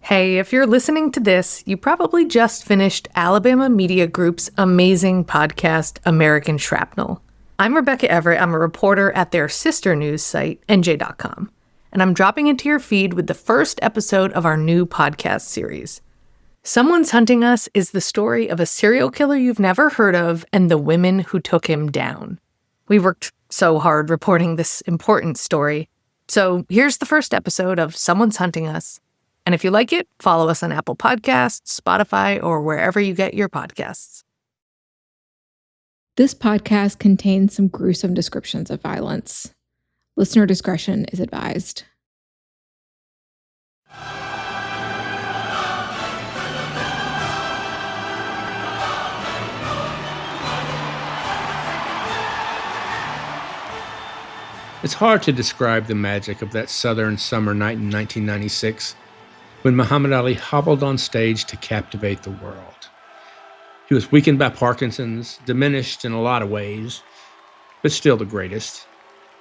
Hey, if you're listening to this, you probably just finished Alabama Media Group's amazing podcast, American Shrapnel. I'm Rebecca Everett. I'm a reporter at their sister news site, NJ.com. And I'm dropping into your feed with the first episode of our new podcast series. Someone's Hunting Us is the story of a serial killer you've never heard of and the women who took him down. We worked so hard reporting this important story. So here's the first episode of Someone's Hunting Us. And if you like it, follow us on Apple Podcasts, Spotify, or wherever you get your podcasts. This podcast contains some gruesome descriptions of violence. Listener discretion is advised. It's hard to describe the magic of that southern summer night in 1996 when Muhammad Ali hobbled on stage to captivate the world. He was weakened by Parkinson's, diminished in a lot of ways, but still the greatest.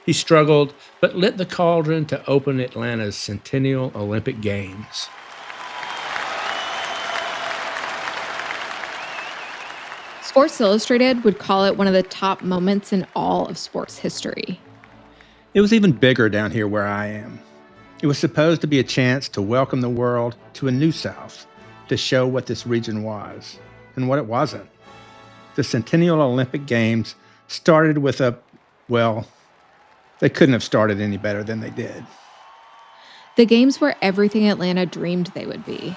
He struggled, but lit the cauldron to open Atlanta's Centennial Olympic Games. Sports Illustrated would call it one of the top moments in all of sports history. It was even bigger down here where I am. It was supposed to be a chance to welcome the world to a new South, to show what this region was and what it wasn't. The Centennial Olympic Games started with they couldn't have started any better than they did. The games were everything Atlanta dreamed they would be.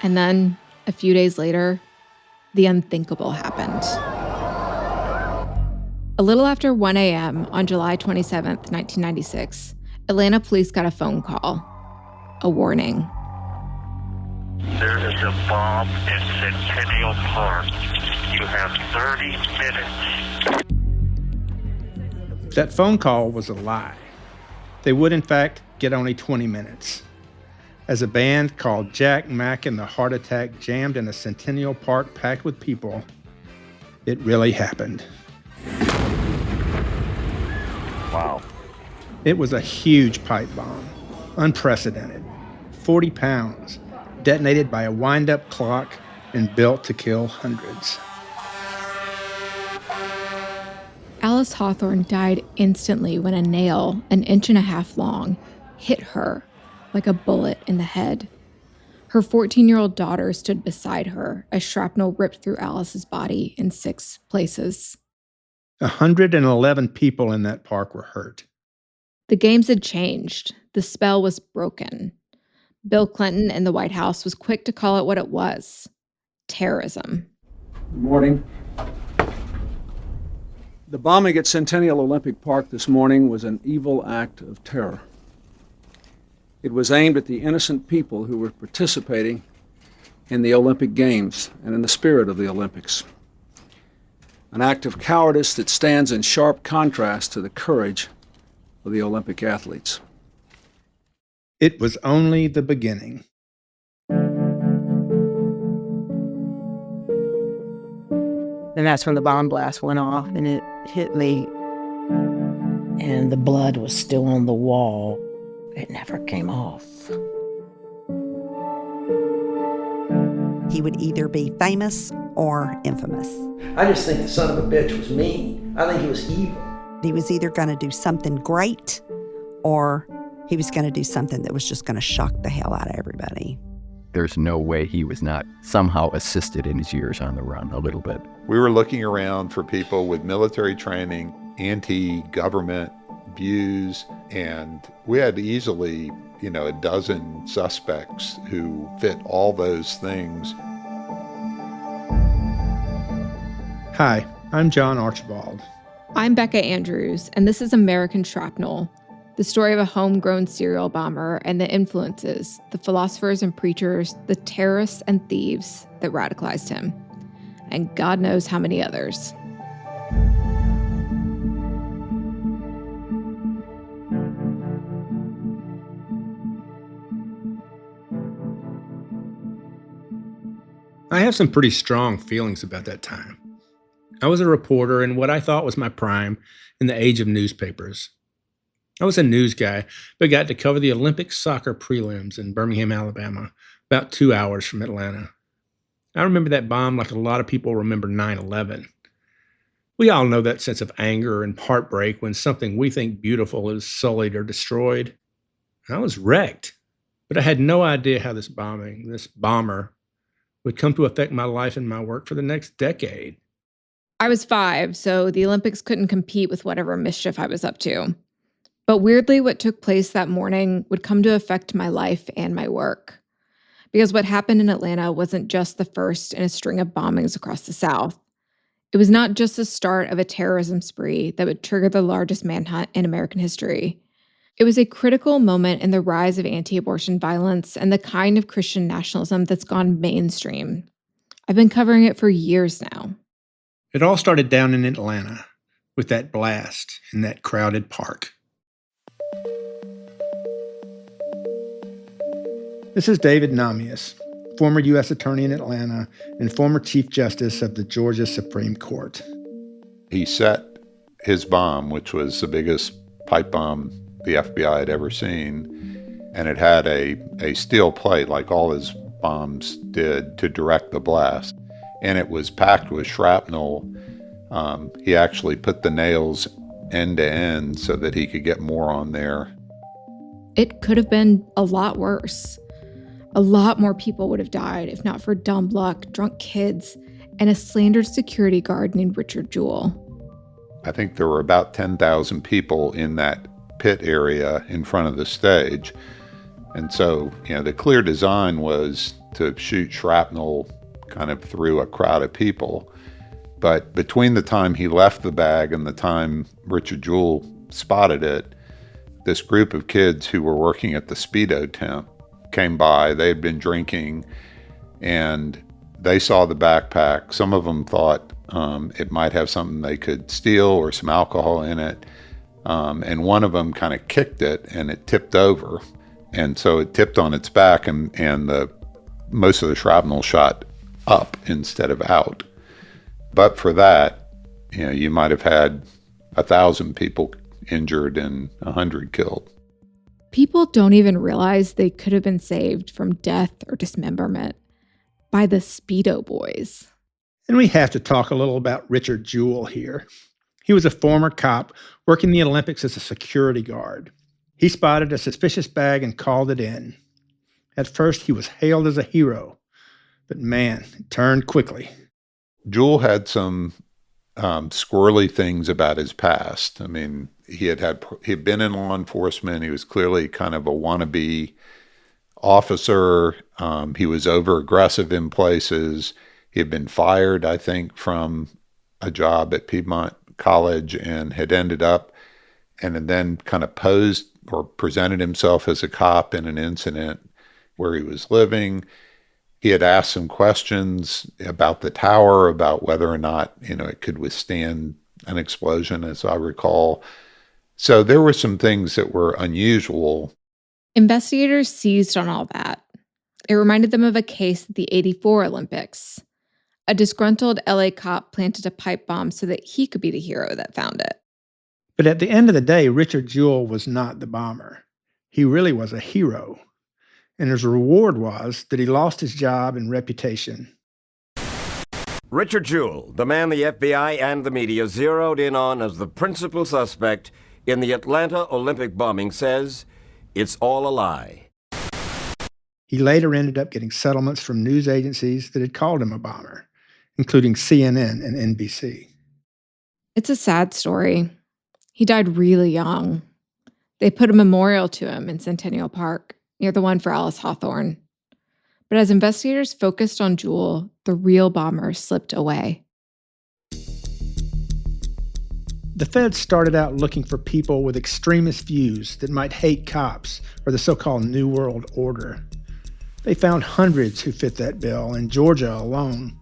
And then, a few days later, the unthinkable happened. A little after 1 a.m. on July 27th, 1996, Atlanta police got a phone call. A warning. There is a bomb in Centennial Park. You have 30 minutes. That phone call was a lie. They would, in fact, get only 20 minutes. As a band called Jack, Mack, and the Heart Attack jammed in a Centennial Park packed with people, it really happened. Wow. It was a huge pipe bomb, unprecedented, 40 pounds, detonated by a wind-up clock and built to kill hundreds. Alice Hawthorne died instantly when a nail, 1.5 inches long, hit her like a bullet in the head. Her 14-year-old daughter stood beside her as shrapnel ripped through Alice's body in 6 places. 111 people in that park were hurt. The games had changed. The spell was broken. Bill Clinton in the White House was quick to call it what it was: terrorism. Good morning. The bombing at Centennial Olympic Park this morning was an evil act of terror. It was aimed at the innocent people who were participating in the Olympic Games and in the spirit of the Olympics. An act of cowardice that stands in sharp contrast to the courage of the Olympic athletes. It was only the beginning. And that's when the bomb blast went off and it hit me. And the blood was still on the wall. It never came off. He would either be famous or infamous. I just think the son of a bitch was mean. I think he was evil. He was either going to do something great or he was going to do something that was just going to shock the hell out of everybody. There's no way he was not somehow assisted in his years on the run a little bit. We were looking around for people with military training, anti-government views, and we had easily, a dozen suspects who fit all those things. Hi, I'm John Archibald. I'm Becca Andrews, and this is American Shrapnel, the story of a homegrown serial bomber and the influences, the philosophers and preachers, the terrorists and thieves that radicalized him, and God knows how many others. I have some pretty strong feelings about that time. I was a reporter in what I thought was my prime in the age of newspapers. I was a news guy, but got to cover the Olympic soccer prelims in Birmingham, Alabama, about 2 hours from Atlanta. I remember that bomb like a lot of people remember 9/11. We all know that sense of anger and heartbreak when something we think beautiful is sullied or destroyed. I was wrecked, but I had no idea how this bomber, would come to affect my life and my work for the next decade. I was 5, so the Olympics couldn't compete with whatever mischief I was up to. But weirdly, what took place that morning would come to affect my life and my work. Because what happened in Atlanta wasn't just the first in a string of bombings across the South. It was not just the start of a terrorism spree that would trigger the largest manhunt in American history. It was a critical moment in the rise of anti-abortion violence and the kind of Christian nationalism that's gone mainstream. I've been covering it for years now. It all started down in Atlanta with that blast in that crowded park. This is David Namias, former U.S. Attorney in Atlanta and former Chief Justice of the Georgia Supreme Court. He set his bomb, which was the biggest pipe bomb the FBI had ever seen, and it had a steel plate like all his bombs did to direct the blast. And it was packed with shrapnel. He actually put the nails end to end so that he could get more on there. It could have been a lot worse. A lot more people would have died if not for dumb luck, drunk kids, and a slandered security guard named Richard Jewell. I think there were about 10,000 people in that pit area in front of the stage. And so, the clear design was to shoot shrapnel kind of through a crowd of people. But between the time he left the bag and the time Richard Jewell spotted it, this group of kids who were working at the Speedo tent came by. They had been drinking, and they saw the backpack. Some of them thought it might have something they could steal or some alcohol in it. And one of them kind of kicked it, and it tipped over. And so it tipped on its back, and most of the shrapnel shot up instead of out. But for that, you might have had 1,000 people injured and 100 killed. People don't even realize they could have been saved from death or dismemberment by the Speedo boys. And we have to talk a little about Richard Jewell here. He was a former cop working the Olympics as a security guard. He spotted a suspicious bag and called it in. At first, he was hailed as a hero, but man, it turned quickly. Jewell had some squirrely things about his past. I mean, he'd been in law enforcement. He was clearly kind of a wannabe officer. He was over aggressive in places. He had been fired, I think, from a job at Piedmont College and had ended up and then kind of posed or presented himself as a cop in an incident where he was living. He had asked some questions about the tower, about whether or not, it could withstand an explosion, as I recall. So there were some things that were unusual. Investigators seized on all that. It reminded them of a case at the '84 Olympics. A disgruntled LA cop planted a pipe bomb so that he could be the hero that found it. But at the end of the day, Richard Jewell was not the bomber. He really was a hero. And his reward was that he lost his job and reputation. Richard Jewell, the man the FBI and the media zeroed in on as the principal suspect in the Atlanta Olympic bombing, says it's all a lie. He later ended up getting settlements from news agencies that had called him a bomber, including CNN and NBC. It's a sad story. He died really young. They put a memorial to him in Centennial Park, near the one for Alice Hawthorne. But as investigators focused on Jewell, the real bomber slipped away. The feds started out looking for people with extremist views that might hate cops or the so-called New World Order. They found hundreds who fit that bill in Georgia alone.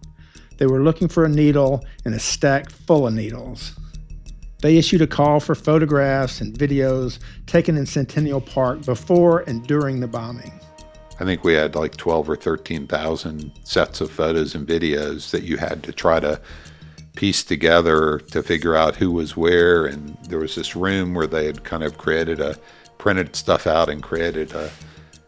They were looking for a needle in a stack full of needles. They issued a call for photographs and videos taken in Centennial Park before and during the bombing. I think we had like 12 or 13,000 sets of photos and videos that you had to try to pieced together to figure out who was where. And there was this room where they had kind of printed stuff out and created a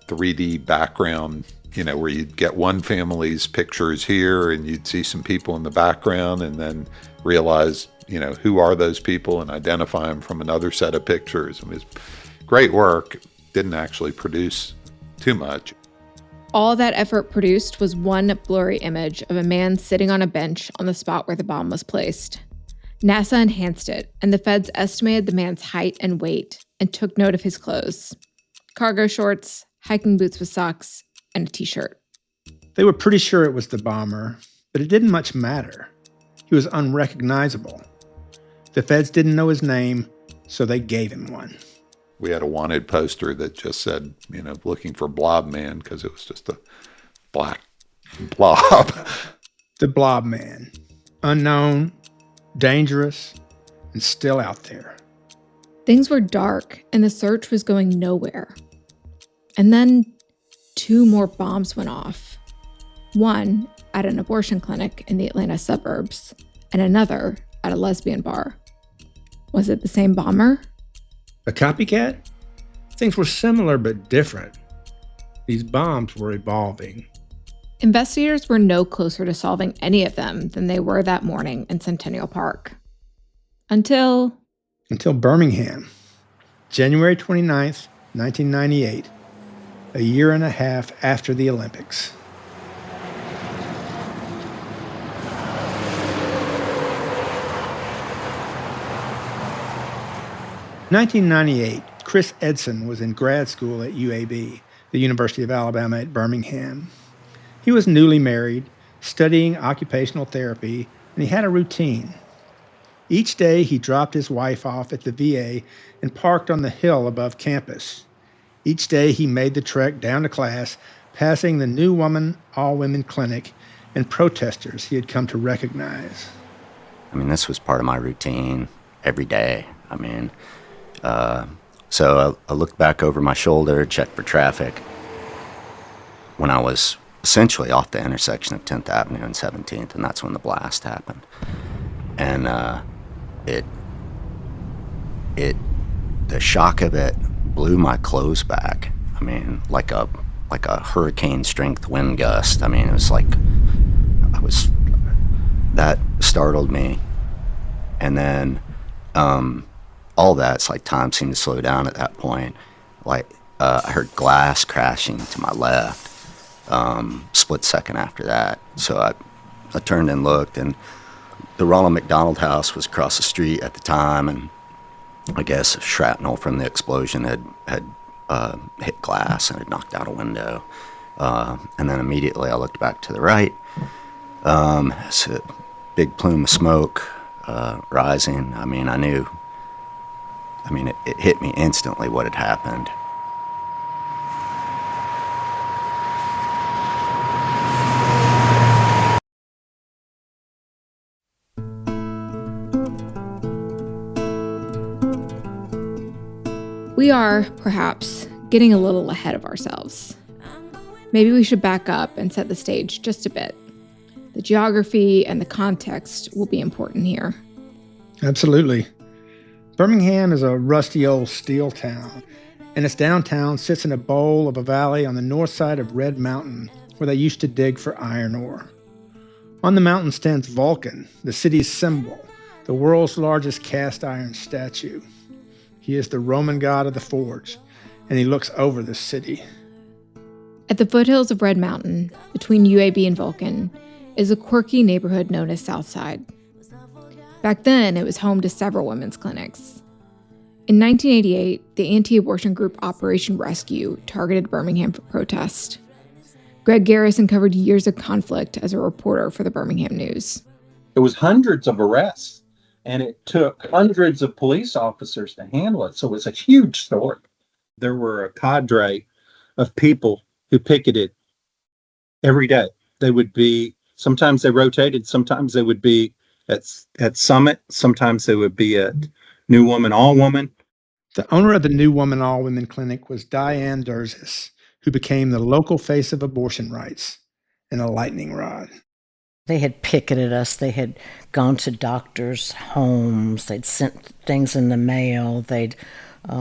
3D background, where you'd get one family's pictures here and you'd see some people in the background and then realize, who are those people and identify them from another set of pictures. It was great work. Didn't actually produce too much. All that effort produced was one blurry image of a man sitting on a bench on the spot where the bomb was placed. NASA enhanced it, and the feds estimated the man's height and weight and took note of his clothes: cargo shorts, hiking boots with socks, and a t-shirt. They were pretty sure it was the bomber, but it didn't much matter. He was unrecognizable. The feds didn't know his name, so they gave him one. We had a wanted poster that just said, looking for Blob Man, because it was just a black blob. The Blob Man. Unknown, dangerous, and still out there. Things were dark, and the search was going nowhere. And then 2 more bombs went off. One at an abortion clinic in the Atlanta suburbs, and another at a lesbian bar. Was it the same bomber? A copycat? Things were similar but different. These bombs were evolving. Investigators were no closer to solving any of them than they were that morning in Centennial Park. Until Birmingham. January 29th, 1998. A year and a half after the Olympics. In 1998, Chris Edson was in grad school at UAB, the University of Alabama at Birmingham. He was newly married, studying occupational therapy, and he had a routine. Each day, he dropped his wife off at the VA and parked on the hill above campus. Each day, he made the trek down to class, passing the New Woman, All-Women Clinic and protesters he had come to recognize. This was part of my routine every day. So I looked back over my shoulder, checked for traffic. When I was essentially off the intersection of 10th Avenue and 17th, and that's when the blast happened. And the shock of it blew my clothes back. Like a hurricane strength wind gust. It was like that startled me. And then all that's like time seemed to slow down at that point. I heard glass crashing to my left, split second after that. So I turned and looked, and the Ronald McDonald House was across the street at the time, and I guess shrapnel from the explosion had hit glass and had knocked out a window. And then immediately I looked back to the right. It's a big plume of smoke rising. I knew. It hit me instantly what had happened. We are, perhaps, getting a little ahead of ourselves. Maybe we should back up and set the stage just a bit. The geography and the context will be important here. Absolutely. Birmingham is a rusty old steel town, and its downtown sits in a bowl of a valley on the north side of Red Mountain, where they used to dig for iron ore. On the mountain stands Vulcan, the city's symbol, the world's largest cast iron statue. He is the Roman god of the forge, and he looks over the city. At the foothills of Red Mountain, between UAB and Vulcan, is a quirky neighborhood known as Southside. Back then, it was home to several women's clinics. In 1988, the anti-abortion group Operation Rescue targeted Birmingham for protest. Greg Garrison covered years of conflict as a reporter for the Birmingham News. It was hundreds of arrests, and it took hundreds of police officers to handle it, so it was a huge story. There were a cadre of people who picketed every day. They would be, sometimes they rotated, sometimes they would be at Summit, sometimes they would be at New Woman, All Woman. The owner of the New Woman, All Women Clinic was Diane Durzis, who became the local face of abortion rights and a lightning rod. They had picketed us. They had gone to doctors' homes. They'd sent things in the mail. They'd, we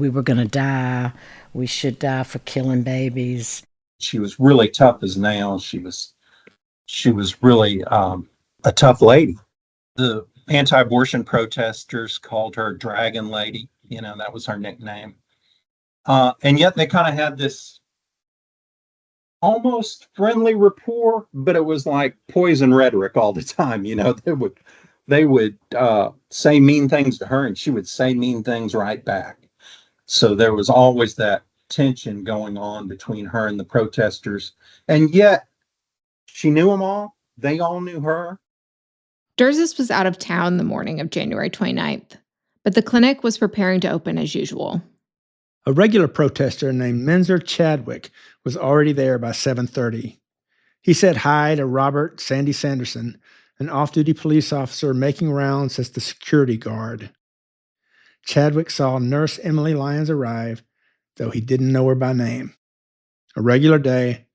were going to die. We should die for killing babies. She was really tough as nails. She was really a tough lady. The anti-abortion protesters called her Dragon Lady. That was her nickname. And yet they kind of had this almost friendly rapport, but it was like poison rhetoric all the time. They would say mean things to her, and she would say mean things right back. So there was always that tension going on between her and the protesters, and yet she knew them all. They all knew her. Durzis was out of town the morning of January 29th, but the clinic was preparing to open as usual. A regular protester named Menzer Chadwick was already there by 7:30. He said hi to Robert Sandy Sanderson, an off-duty police officer making rounds as the security guard. Chadwick saw Nurse Emily Lyons arrive, though he didn't know her by name. A regular day,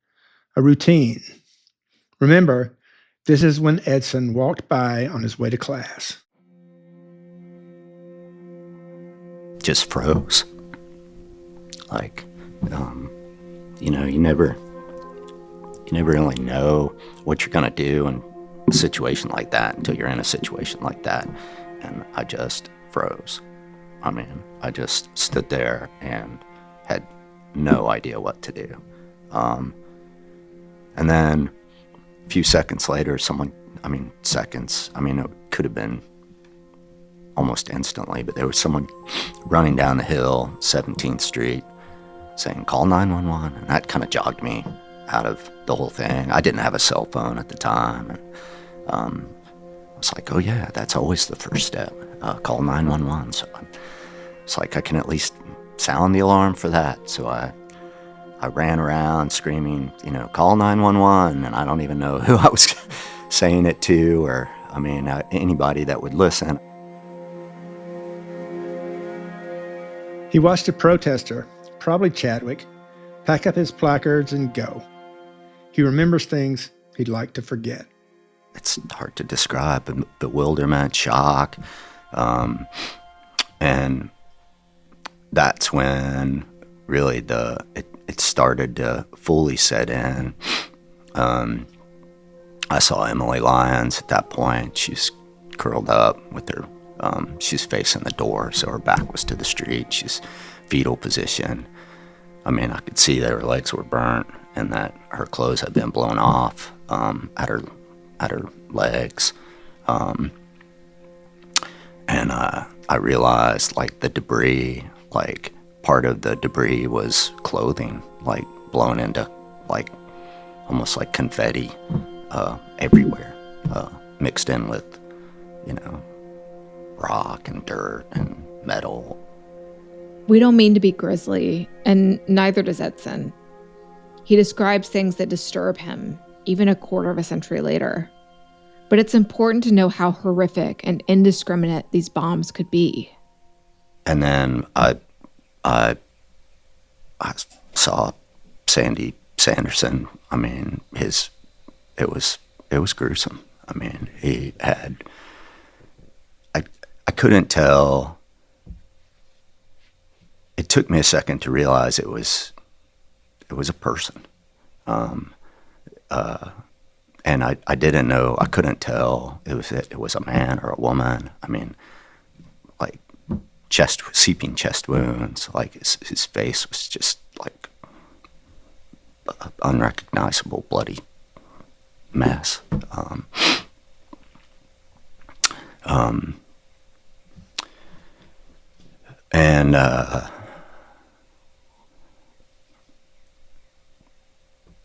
a routine. Remember, this is when Edson walked by on his way to class. Just froze. You never really know what you're gonna do in a situation like that until you're in a situation like that. And I just froze. I just stood there and had no idea what to do. And then a few seconds later, it could have been almost instantly, but there was someone running down the hill, 17th Street, saying, "Call 911," and that kind of jogged me out of the whole thing. I didn't have a cell phone at the time, and I was like, oh yeah, that's always the first step, call 911. So it's like I can at least sound the alarm for that. So I ran around screaming, call 911, and I don't even know who I was saying it to, or anybody that would listen. He watched a protester, probably Chadwick, pack up his placards and go. He remembers things he'd like to forget. It's hard to describe, bewilderment, shock. And that's when really it started to fully set in. I saw Emily Lyons at that point. She's curled up with her, she's facing the door, so her back was to the street. She's fetal position. I could see that her legs were burnt and that her clothes had been blown off at her legs. And I realized the debris, part of the debris was clothing, blown into almost like confetti everywhere, mixed in with, rock and dirt and metal. We don't mean to be grisly, and neither does Edson. He describes things that disturb him, even a quarter of a century later. But it's important to know how horrific and indiscriminate these bombs could be. And then I saw Sandy Sanderson. It was gruesome. He had, I couldn't tell. It took me a second to realize it was a person. And I didn't know, I couldn't tell it was a man or a woman. Seeping chest wounds, his face was just unrecognizable bloody mess. And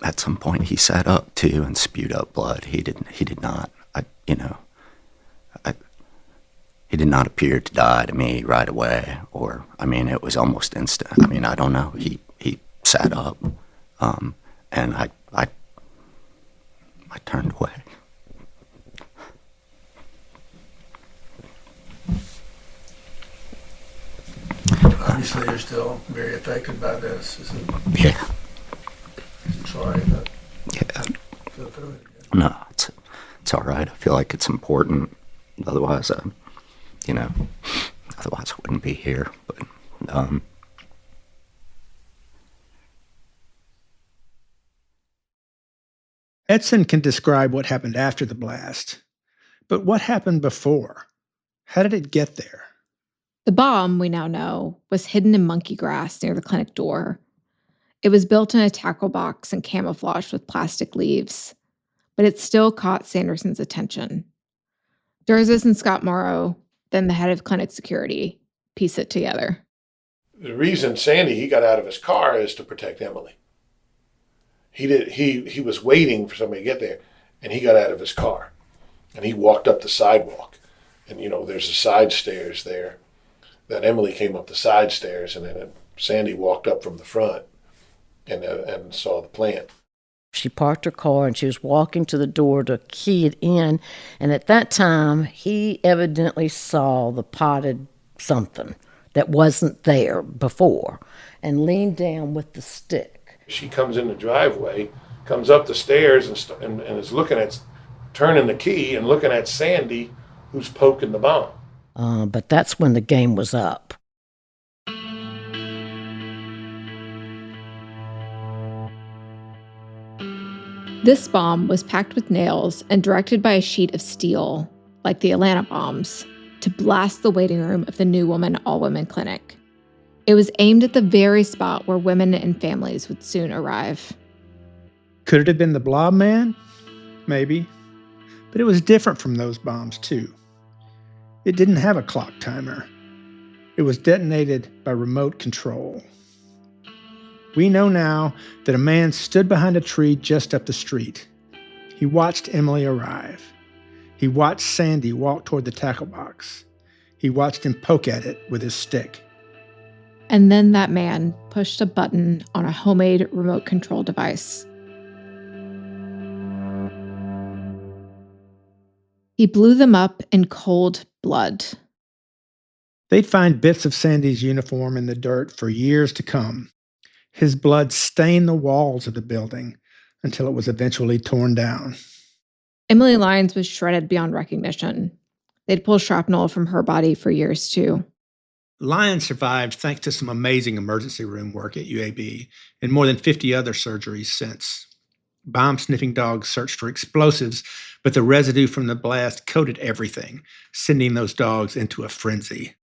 at some point he sat up too and spewed up blood. He did not. He did not appear to die to me right away, or it was almost instant. I don't know. He sat up, and I turned away. Obviously, you're still very affected by this. Yeah. I'm sorry, but yeah. feel through it. No, it's all right. I feel like it's important. Otherwise, otherwise I wouldn't be here. But, Edson can describe what happened after the blast. But what happened before? How did it get there? The bomb, we now know, was hidden in monkey grass near the clinic door. It was built in a tackle box and camouflaged with plastic leaves, but it still caught Sanderson's attention. Durzis and Scott Morrow, then the head of clinic security, piece it together. The reason he got out of his car is to protect Emily. He was waiting for somebody to get there, and he got out of his car, and he walked up the sidewalk, and there's a side stairs there. That Emily came up the side stairs, and then Sandy walked up from the front and saw the plant. She parked her car and she was walking to the door to key it in. And at that time, he evidently saw the potted something that wasn't there before and leaned down with the stick. She comes in the driveway, comes up the stairs and is looking at, turning the key and looking at Sandy, who's poking the bomb. But that's when the game was up. This bomb was packed with nails and directed by a sheet of steel, like the Atlanta bombs, to blast the waiting room of the New Woman All-Women Clinic. It was aimed at the very spot where women and families would soon arrive. Could it have been the Blob Man? Maybe. But it was different from those bombs, too. It didn't have a clock timer. It was detonated by remote control. We know now that a man stood behind a tree just up the street. He watched Emily arrive. He watched Sandy walk toward the tackle box. He watched him poke at it with his stick. And then that man pushed a button on a homemade remote control device. He blew them up in cold blood. They'd find bits of Sandy's uniform in the dirt for years to come. His blood stained the walls of the building until it was eventually torn down. Emily Lyons was shredded beyond recognition. They'd pulled shrapnel from her body for years, too. Lyons survived thanks to some amazing emergency room work at UAB and more than 50 other surgeries since. Bomb-sniffing dogs searched for explosives, but the residue from the blast coated everything, sending those dogs into a frenzy.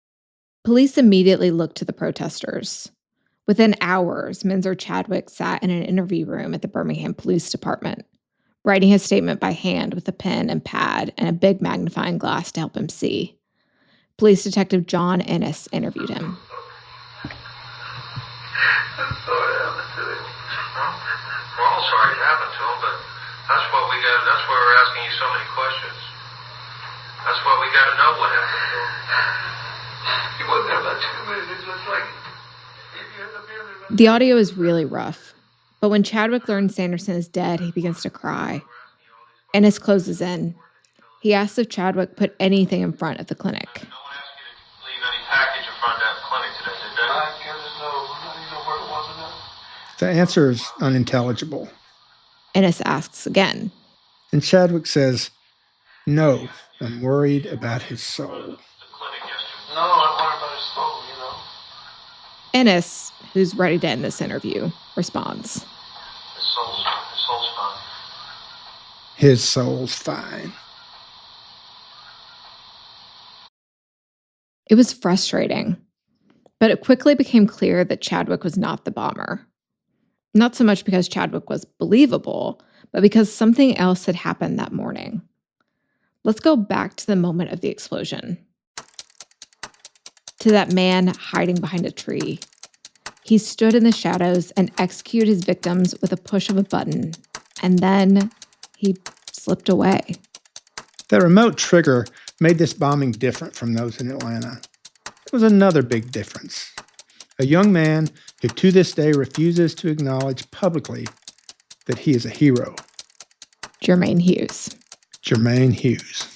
Police immediately looked to the protesters. Within hours, Minzer Chadwick sat in an interview room at the Birmingham Police Department, writing his statement by hand with a pen and pad and a big magnifying glass to help him see. Police Detective John Ennis interviewed him. We're all sorry it happened to him, but that's why we're asking you so many questions. That's why we got to know what happened to him. He wasn't there about 2 minutes, just like... The audio is really rough, but when Chadwick learns Sanderson is dead, he begins to cry. Ennis closes in. He asks if Chadwick put anything in front of the clinic. No one asked you to leave any package in front of that clinic today, did they? I guess no. I didn't know where it was enough. The answer is unintelligible. Ennis asks again. And Chadwick says, "No, I'm worried about his soul." No, I'm worried about his soul, you know. Ennis, who's ready to end this interview, responds. His soul's fine. His soul's fine. It was frustrating, but it quickly became clear that Chadwick was not the bomber. Not so much because Chadwick was believable, but because something else had happened that morning. Let's go back to the moment of the explosion. To that man hiding behind a tree. He stood in the shadows and executed his victims with a push of a button, and then he slipped away. The remote trigger made this bombing different from those in Atlanta. There was another big difference. A young man who to this day refuses to acknowledge publicly that he is a hero. Jermaine Hughes. Jermaine Hughes.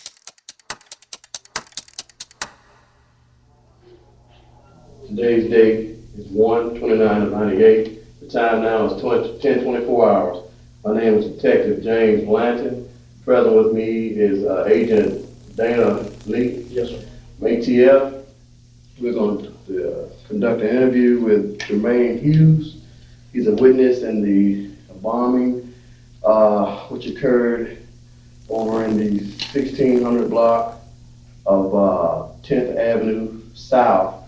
Today's date is 1/29/98. The time now is 10:24 hours. My name is Detective James Blanton. Present with me is Agent Dana Lee. Yes, sir. from ATF. We're going to conduct an interview with Jermaine Hughes. He's a witness in the bombing, which occurred over in the 1600 block of 10th Avenue South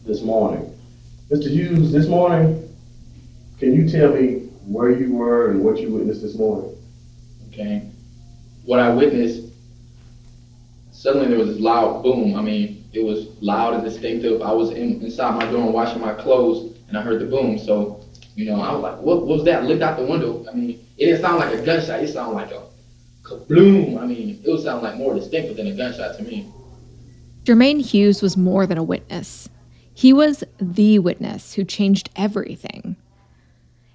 this morning. Mr. Hughes, this morning, can you tell me where you were and what you witnessed this morning? Okay. What I witnessed, suddenly there was this loud boom. I mean, it was loud and distinctive. I was inside my dorm washing my clothes and I heard the boom. So, you know, I was like, what was that? I looked out the window. I mean, it didn't sound like a gunshot. It sounded like a kabloom. I mean, it would sound like more distinctive than a gunshot to me. Jermaine Hughes was more than a witness. He was the witness who changed everything.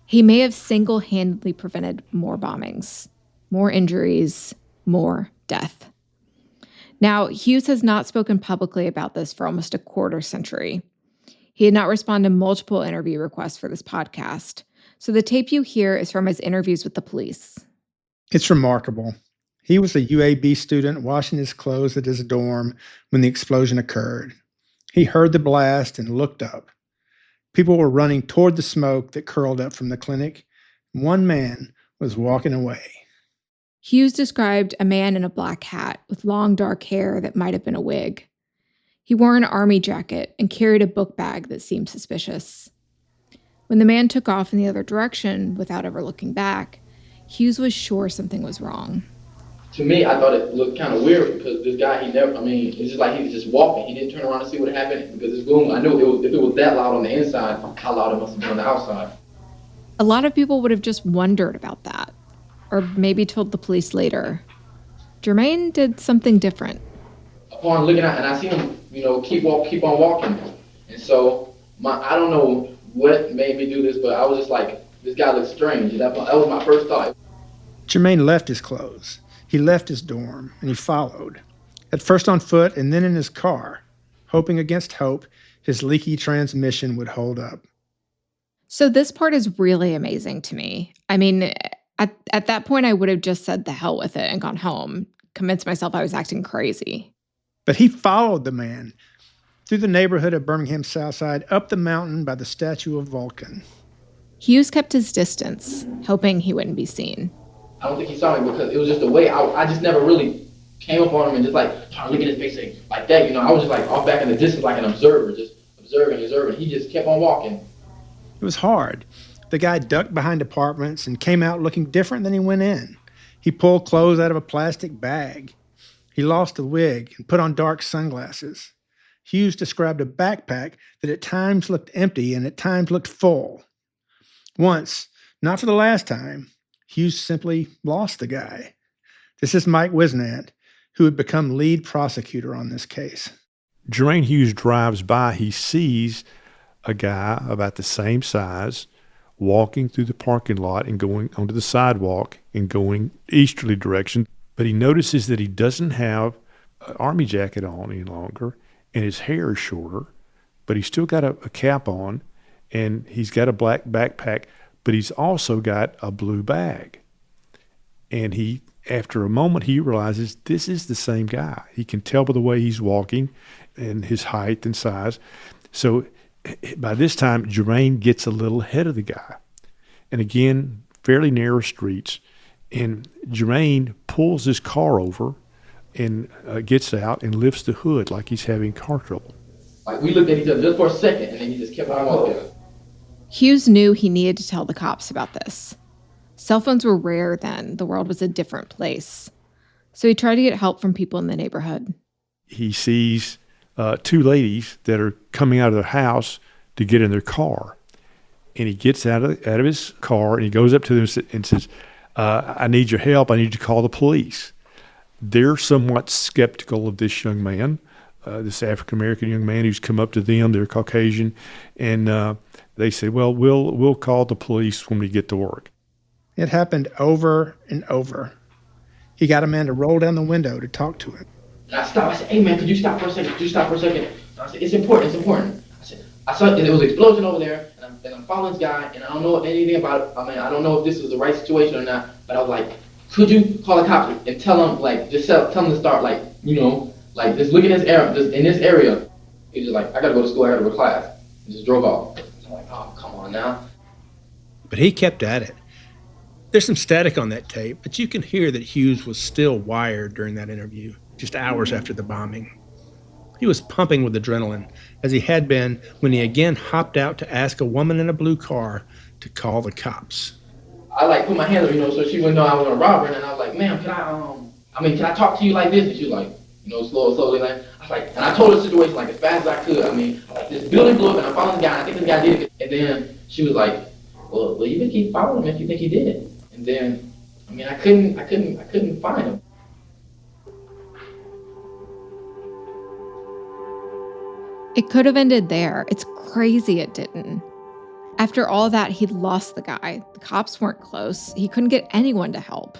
He may have single-handedly prevented more bombings, more injuries, more death. Now, Hughes has not spoken publicly about this for almost a quarter century. He had not responded to multiple interview requests for this podcast, so the tape you hear is from his interviews with the police. It's remarkable. He was a UAB student washing his clothes at his dorm when the explosion occurred. He heard the blast and looked up. People were running toward the smoke that curled up from the clinic. One man was walking away. Hughes described a man in a black hat with long dark hair that might have been a wig. He wore an army jacket and carried a book bag that seemed suspicious. When the man took off in the other direction without ever looking back, Hughes was sure something was wrong. To me, I thought it looked kind of weird because this guy, it's just like he was just walking. He didn't turn around to see what happened because this boom, I knew if it was that loud on the inside, how loud it must have been on the outside. A lot of people would have just wondered about that, or maybe told the police later. Jermaine did something different. Upon looking at, and I seen him, keep on walking. And so, I don't know what made me do this, but I was just like, this guy looks strange. That was my first thought. Jermaine left his clothes. He left his dorm, and he followed, at first on foot and then in his car, hoping against hope his leaky transmission would hold up. So this part is really amazing to me. I mean, at that point, I would have just said the hell with it and gone home, convinced myself I was acting crazy. But he followed the man through the neighborhood of Birmingham Southside, up the mountain by the statue of Vulcan. Hughes kept his distance, hoping he wouldn't be seen. I don't think he saw me because it was just the way I just never really came up on him and just like trying to look at his face like that. I was just like off back in the distance like an observer, just observing. He just kept on walking. It was hard. The guy ducked behind apartments and came out looking different than he went in. He pulled clothes out of a plastic bag. He lost a wig and put on dark sunglasses. Hughes described a backpack that at times looked empty and at times looked full. Once, not for the last time, Hughes simply lost the guy. This is Mike Wisnant, who had become lead prosecutor on this case. Jermaine Hughes drives by. He sees a guy about the same size walking through the parking lot and going onto the sidewalk and going easterly direction. But he notices that he doesn't have an army jacket on any longer, and his hair is shorter, but he's still got a cap on, and he's got a black backpack, but he's also got a blue bag. And after a moment, he realizes this is the same guy. He can tell by the way he's walking and his height and size. So by this time, Jermaine gets a little ahead of the guy. And again, fairly narrow streets. And Jermaine pulls his car over and gets out and lifts the hood like he's having car trouble. Like we looked at each other just for a second, and then he just kept on walking. Hughes knew he needed to tell the cops about this. Cell phones were rare then. The world was a different place. So he tried to get help from people in the neighborhood. He sees two ladies that are coming out of their house to get in their car. And he gets out of his car and he goes up to them and says, I need your help. I need you to call the police. They're somewhat skeptical of this young man, this African-American young man who's come up to them. They're Caucasian. And they say, well, we'll call the police when we get to work. It happened over and over. He got a man to roll down the window to talk to him. And I stopped. I said, hey, man, could you stop for a second? And I said, it's important. I saw there was an explosion over there, and I'm following this guy, and I don't know anything about it. I mean, I don't know if this was the right situation or not, but I was like, could you call the cops and tell them, like, just tell them to start, like, you know, like, just look in this area, in this area. He was just like, I gotta go to school, I gotta go to class. And just drove off. I'm like, oh, come on now. But he kept at it. There's some static on that tape, but you can hear that Hughes was still wired during that interview, just hours after the bombing. He was pumping with adrenaline, as he had been when he again hopped out to ask a woman in a blue car to call the cops. I like put my hands up, you know, so she wouldn't know I was gonna rob her, and I was like, ma'am, can I talk to you like this? And she was like, you know, slowly, like, I was like, and I told her the situation like as fast as I could. I mean, like, this building blew up and I followed the guy, and I think this guy did it. And then she was like, well, you can keep following him if you think he did it. And then, I mean, I couldn't find him. It could have ended there. It's crazy it didn't. After all that, he'd lost the guy. The cops weren't close. He couldn't get anyone to help.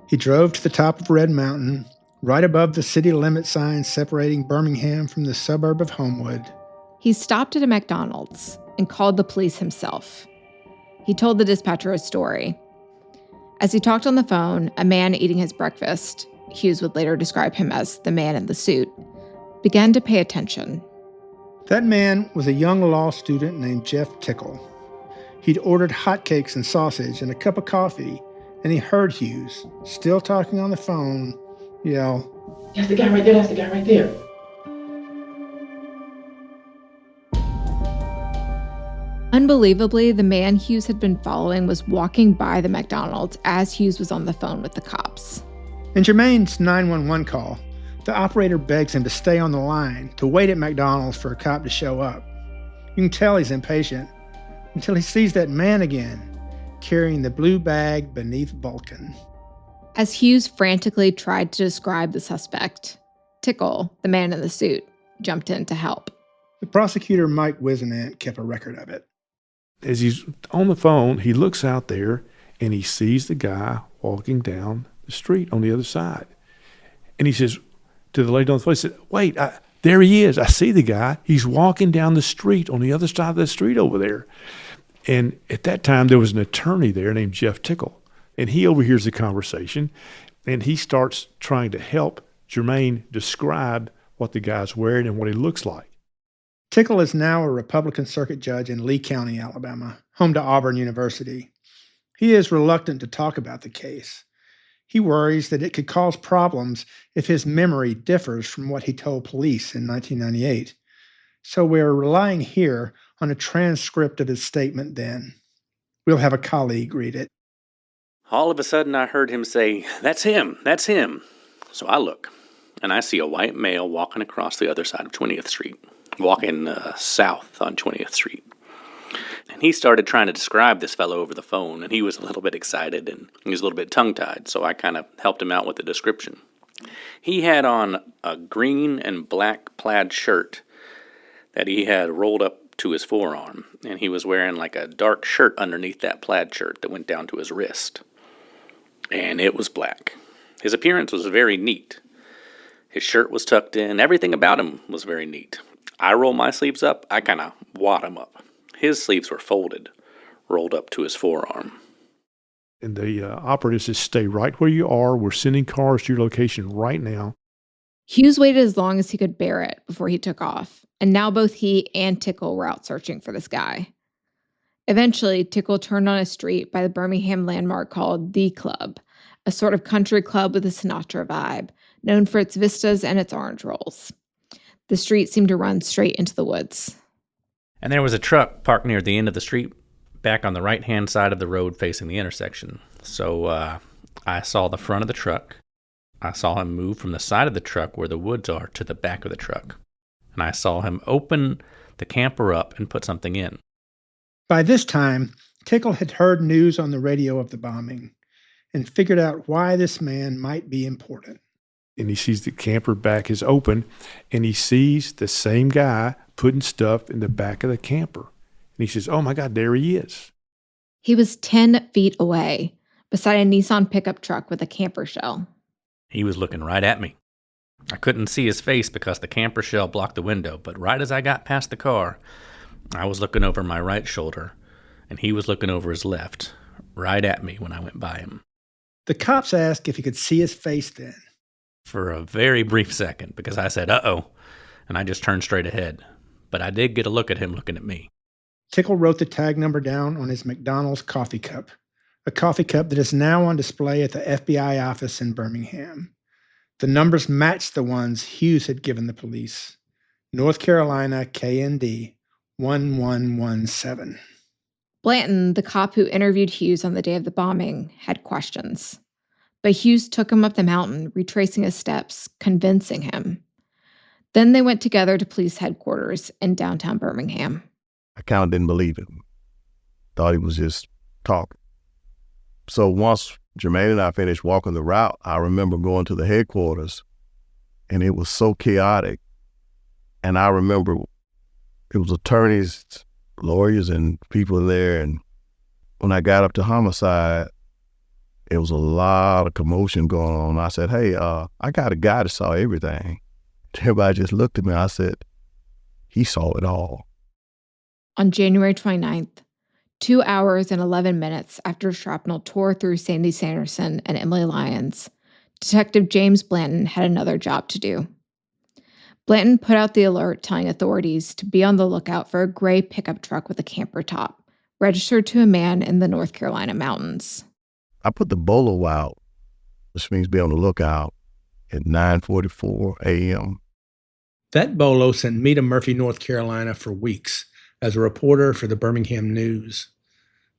He drove to the top of Red Mountain, right above the city limit sign separating Birmingham from the suburb of Homewood. He stopped at a McDonald's and called the police himself. He told the dispatcher his story. As he talked on the phone, a man eating his breakfast, Hughes would later describe him as the man in the suit, began to pay attention. That man was a young law student named Jeff Tickle. He'd ordered hotcakes and sausage and a cup of coffee, and he heard Hughes, still talking on the phone, yell, That's the guy right there, that's the guy right there. Unbelievably, the man Hughes had been following was walking by the McDonald's as Hughes was on the phone with the cops. In Jermaine's 911 call, the operator begs him to stay on the line, to wait at McDonald's for a cop to show up. You can tell he's impatient until he sees that man again, carrying the blue bag beneath Vulcan. As Hughes frantically tried to describe the suspect, Tickle, the man in the suit, jumped in to help. The prosecutor, Mike Wisenant, kept a record of it. As he's on the phone, he looks out there and he sees the guy walking down the street on the other side. And he says to the lady on the phone, he said, wait, there he is. I see the guy. He's walking down the street on the other side of the street over there. And at that time, there was an attorney there named Jeff Tickle. And he overhears the conversation, and he starts trying to help Jermaine describe what the guy's wearing and what he looks like. Tickle is now a Republican circuit judge in Lee County, Alabama, home to Auburn University. He is reluctant to talk about the case. He worries that it could cause problems if his memory differs from what he told police in 1998. So we're relying here on a transcript of his statement then. We'll have a colleague read it. All of a sudden I heard him say, that's him. So I look, and I see a white male walking across the other side of 20th Street, walking south on 20th Street. And he started trying to describe this fellow over the phone, and he was a little bit excited, and he was a little bit tongue-tied, so I kind of helped him out with the description. He had on a green and black plaid shirt that he had rolled up to his forearm, and he was wearing like a dark shirt underneath that plaid shirt that went down to his wrist. And it was black. His appearance was very neat. His shirt was tucked in. Everything about him was very neat. I roll my sleeves up. I kind of wad him up. His sleeves were folded, rolled up to his forearm. And the operative says, stay right where you are. We're sending cars to your location right now. Hughes waited as long as he could bear it before he took off, and now both he and Tickle were out searching for this guy. Eventually, Tickle turned on a street by the Birmingham landmark called The Club, a sort of country club with a Sinatra vibe, known for its vistas and its orange rolls. The street seemed to run straight into the woods. And there was a truck parked near the end of the street, back on the right-hand side of the road facing the intersection. So I saw the front of the truck. I saw him move from the side of the truck where the woods are to the back of the truck. And I saw him open the camper up and put something in. By this time, Tickle had heard news on the radio of the bombing and figured out why this man might be important. And he sees the camper back is open, and he sees the same guy putting stuff in the back of the camper. And he says, oh my God, there he is. He was 10 feet away, beside a Nissan pickup truck with a camper shell. He was looking right at me. I couldn't see his face because the camper shell blocked the window, but right as I got past the car, I was looking over my right shoulder, and he was looking over his left, right at me when I went by him. The cops asked if he could see his face then. For a very brief second, because I said, uh-oh, and I just turned straight ahead. But I did get a look at him looking at me. Tickle wrote the tag number down on his McDonald's coffee cup, a coffee cup that is now on display at the FBI office in Birmingham. The numbers matched the ones Hughes had given the police. North Carolina KND 1117. Blanton, the cop who interviewed Hughes on the day of the bombing, had questions. But Hughes took him up the mountain, retracing his steps, convincing him. Then they went together to police headquarters in downtown Birmingham. I kind of didn't believe it. Thought he was just talking. So once Jermaine and I finished walking the route, I remember going to the headquarters, and it was so chaotic. And I remember it was attorneys, lawyers, and people there. And when I got up to homicide, it was a lot of commotion going on. I said, hey, I got a guy that saw everything. Everybody just looked at me. I said, he saw it all. On January 29th, 2 hours and 11 minutes after shrapnel tore through Sandy Sanderson and Emily Lyons, Detective James Blanton had another job to do. Blanton put out the alert telling authorities to be on the lookout for a gray pickup truck with a camper top, registered to a man in the North Carolina mountains. I put the bolo out, which means be on the lookout, at 9:44 a.m. That bolo sent me to Murphy, North Carolina for weeks as a reporter for the Birmingham News.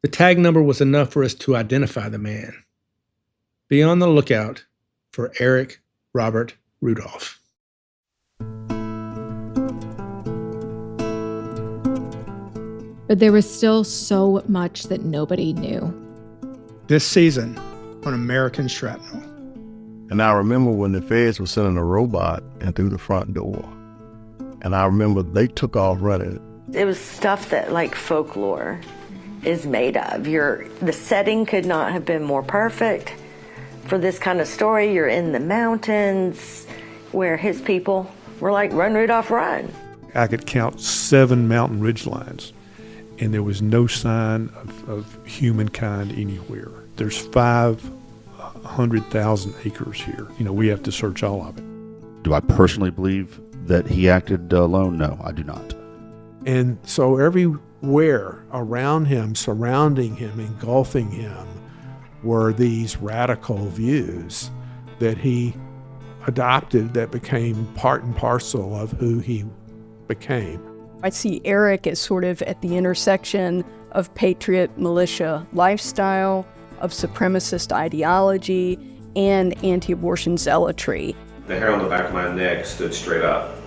The tag number was enough for us to identify the man. Be on the lookout for Eric Robert Rudolph. But there was still so much that nobody knew. This season on American Shrapnel. And I remember when the feds were sending a robot in through the front door. And I remember they took off running. It was stuff that like folklore is made of. The setting could not have been more perfect for this kind of story. You're in the mountains where his people were like, run, Rudolph, run. I could count 7 mountain ridge lines, and there was no sign of humankind anywhere. There's 500,000 acres here. We have to search all of it. Do I personally believe that he acted alone? No, I do not. And so everywhere around him, surrounding him, engulfing him, were these radical views that he adopted that became part and parcel of who he became. I see Eric as sort of at the intersection of patriot militia lifestyle, of supremacist ideology, and anti-abortion zealotry. The hair on the back of my neck stood straight up,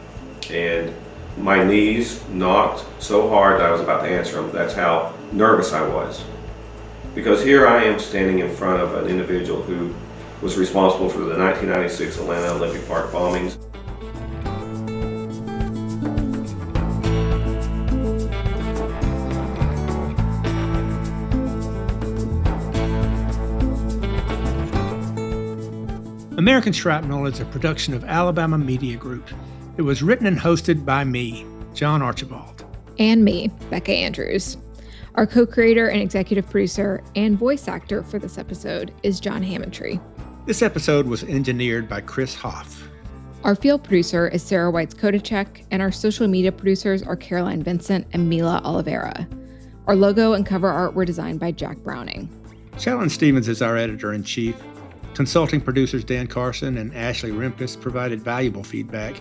and my knees knocked so hard that I was about to answer them. That's how nervous I was. Because here I am standing in front of an individual who was responsible for the 1996 Atlanta Olympic Park bombings. American Shrapnel is a production of Alabama Media Group. It was written and hosted by me, John Archibald. And me, Becca Andrews. Our co-creator and executive producer and voice actor for this episode is John Hammontree. This episode was engineered by Chris Hoff. Our field producer is Sarah Whites-Koditscheck, and our social media producers are Caroline Vincent and Mila Olivera. Our logo and cover art were designed by Jack Browning. Shalyn Stevens is our editor-in-chief. Consulting producers Dan Carson and Ashley Rempis provided valuable feedback.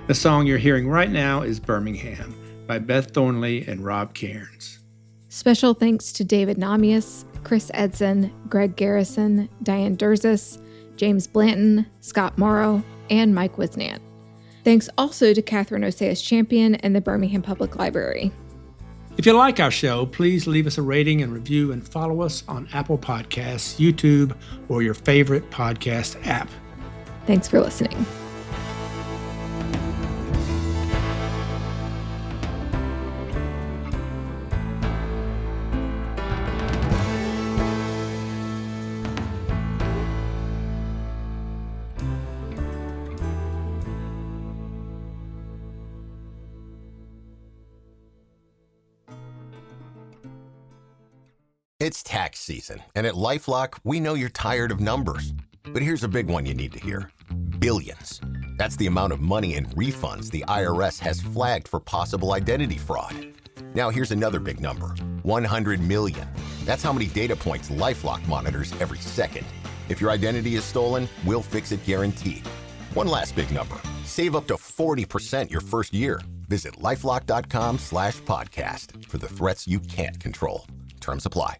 The song you're hearing right now is Birmingham by Beth Thornley and Rob Cairns. Special thanks to David Namias, Chris Edson, Greg Garrison, Diane Durzis, James Blanton, Scott Morrow, and Mike Wisnant. Thanks also to Catherine Oseas Champion and the Birmingham Public Library. If you like our show, please leave us a rating and review and follow us on Apple Podcasts, YouTube, or your favorite podcast app. Thanks for listening. It's tax season, and at LifeLock, we know you're tired of numbers. But here's a big one you need to hear. Billions. That's the amount of money in refunds the IRS has flagged for possible identity fraud. Now here's another big number. 100 million. That's how many data points LifeLock monitors every second. If your identity is stolen, we'll fix it guaranteed. One last big number. Save up to 40% your first year. Visit LifeLock.com/podcast for the threats you can't control. Terms apply.